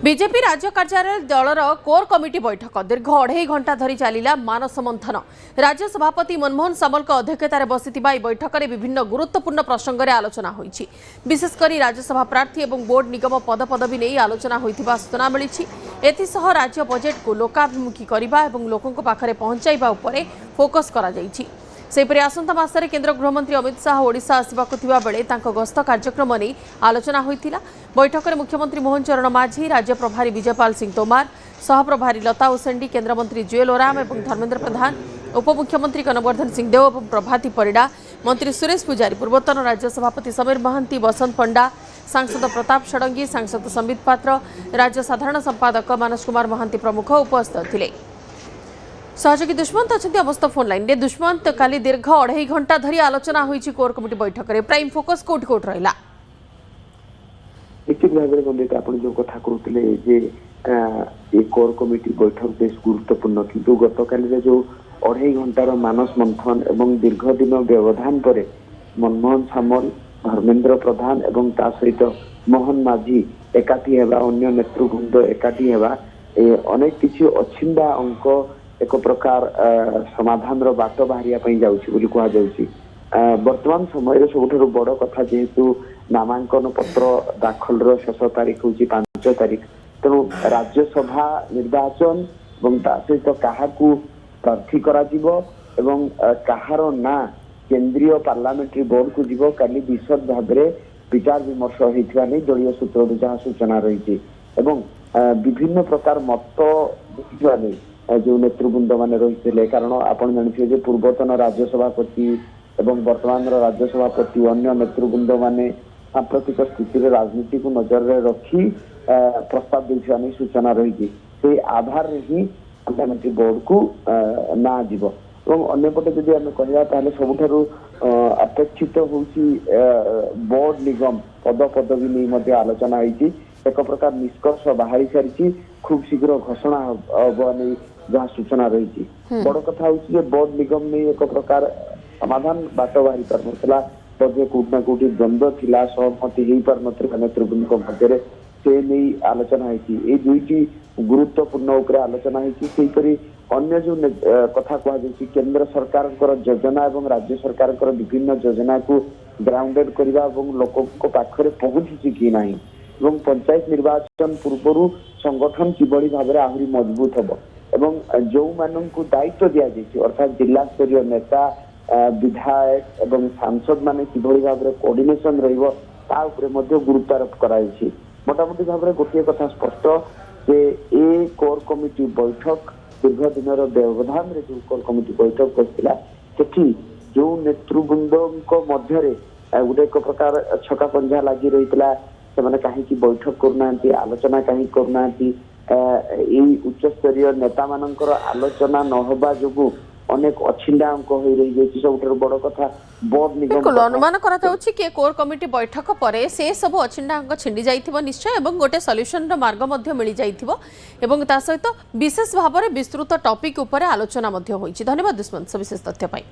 BJP राज्य कार्यालय दलर कोर कमिटी बैठक दीर्घ 2.5 घंटा धरी चलिला मानस मंथन। राज्य सभापति मनमोहन सामल अध्यक्षतार बसिथिबा ई बैठक में विभिन्न गुरुत्वपूर्ण प्रसंग में आलोचना होईछि। विशेषकर राज्यसभा प्रार्थी और बोर्ड निगम पदपदवी नहीं आलोचना होइथिबा सूचना मिली। एथिसह राज्य बजेट को लोकाभिमुखी करने और लोकों पाखरे पहुंचाइबा उपरे फोकस करा जाइछि। सेपरि आसंता मासरे केंद्र गृहमंत्री अमित शाह ओडिशा आसिबाकु थिबा बेले तांको गस्त कार्यक्रम नहीं आलोचना होइथिला। बैठक में मुख्यमंत्री मोहन चरण माझी, राज्य प्रभारी विजयपाल सिंह तोमार, सहप्रभारी लता उसेंडी, केन्द्रमंत्री जुएल ओराम और धर्मेन्द्र प्रधान, उपमुख्यमंत्री कनवर्धन सिंहदेव और प्रभाती परिडा, मंत्री सुरेश पुजारी, पूर्वतन राज्य सभापति समीर महांती, बसंत पंडा, सांसद प्रताप षडंगी, सांसद संबित पात्र, राज्य साधारण संपादक मानस कुमार महांती प्रमुख उपस्थित थिले। सहयोगी दुष्मंत अच्छा अवस्था फोन लाइन रे। दुष्मंत काली दीर्घ 2.5 घंटा धरी आलोचना होईछि कोर कमिटी बैठक रे। प्राइम फोकस कोट कोट रहिला। निश्चित भाव में बंदित आप जो कथा कहते जे ये कोर कमिटी बैठक बेस गुरुत्वपूर्ण किंतु गतकाली जो 2.5 घंटार मानस मंथन एवं दीर्घ दिन व्यवधान पर मनमोहन सामल, धर्मेन्द्र प्रधान एवं ता सहित मोहन माझी एकाठी हेबा, अन्य नेतृवृंद एकाठी हेबा, अनेक किछि अछिंदा अंक एक प्रकार समाधान बाट बाहरिया जाऊँगी वर्तमान समय सबुठ बड़ कथा जेहेतु नामांकन पत्र दाखल शेष तारीख हूँ 5 तारीख। तेणु राज्यसभा निर्वाचन और सहित क्या प्रार्थी कहार ना केंद्रीय पार्लियामेंट्री बोर्ड को जीव काली विशद भाव में विचार विमर्श होता नहीं दलीय सूत्र जहाँ सूचना रही विभिन्न प्रकार मत देखा नहीं जो नेतृवृंद मैंने रही कारण आप जानते पूर्वतन राज्य सभापति एवं वर्तमान राज्य सभापति अन्य नेतृवृंद मैंने सांप्रतिक स्थिति राजनीति को नजर में रखी प्रस्ताव देथिबा नै सूचना रही से आधार ही पार्लियामेंट्री बोर्ड को ना जीव और अन्यपटे जदि आम कहवा सबुठारु अपेक्षित होउछि बोर्ड निगम पदपदवी नहीं आलोचना होती एक प्रकार निष्कर्ष बाहरी सारी खूब शीघ्र घोषणा हम जहाँ सूचना रही बड़ कथा हूँ बोर्ड निगम नहीं एक प्रकार समाधान बाट बाहरी पार ना बोधे कौटना कौटी द्वंद्व थिला सहमति हो पार ना नेतृवृंद मध्य से नहीं आलोचना होती दुईटी गुरुत्वपूर्ण उपर आलोचना होती अन्य जो कथा कहुच्छी केंद्र सरकार योजना और राज्य सरकार विभिन्न योजना को ग्राउंडेड करने लोक पाखे पहुंची कि ना एवं पंचायत निर्वाचन पूर्व संगठन किभली भाव में आहरी मजबूत हम एवं जो मानू दायित्व दि जाए अर्थात जिला स्तरीय नेता विधायक एवं सांसद माने किभली भाव में कोऑर्डिनेशन रही गुरुत्वारोप कराई मोटामोटी भाव में गोटे कथा स्पष्ट जे ए कोर कमिटी बैठक दीर्घ दिन व्यवधान रे जो कोर कमिटी बैठक करथिला सेठी जो नेतृवृंद मध्य गोटे एक प्रकार छका पंजा लगी रही से कहीं बैठक करना आलोचना कहीं करना उच्च स्तरीय नेता मानकर आलोचना नहबा जो अनेक अछिंडा अंक हो रही सब बड़ कथा बोर्ड निगम अनुमान कि कोर कमिटी बैठक पर से सब अछिंडा अंक छिंडी जाइथिबो निश्चय एवं गोटे सॉल्यूशन रो मार्ग मध्य मिली जाइथिबो एवं ता सहित विशेष भाव में विस्तृत टॉपिक उपर आलोचना मध्य होइछि। धन्यवाद दुष्मंत विशेष तथ्य पाई।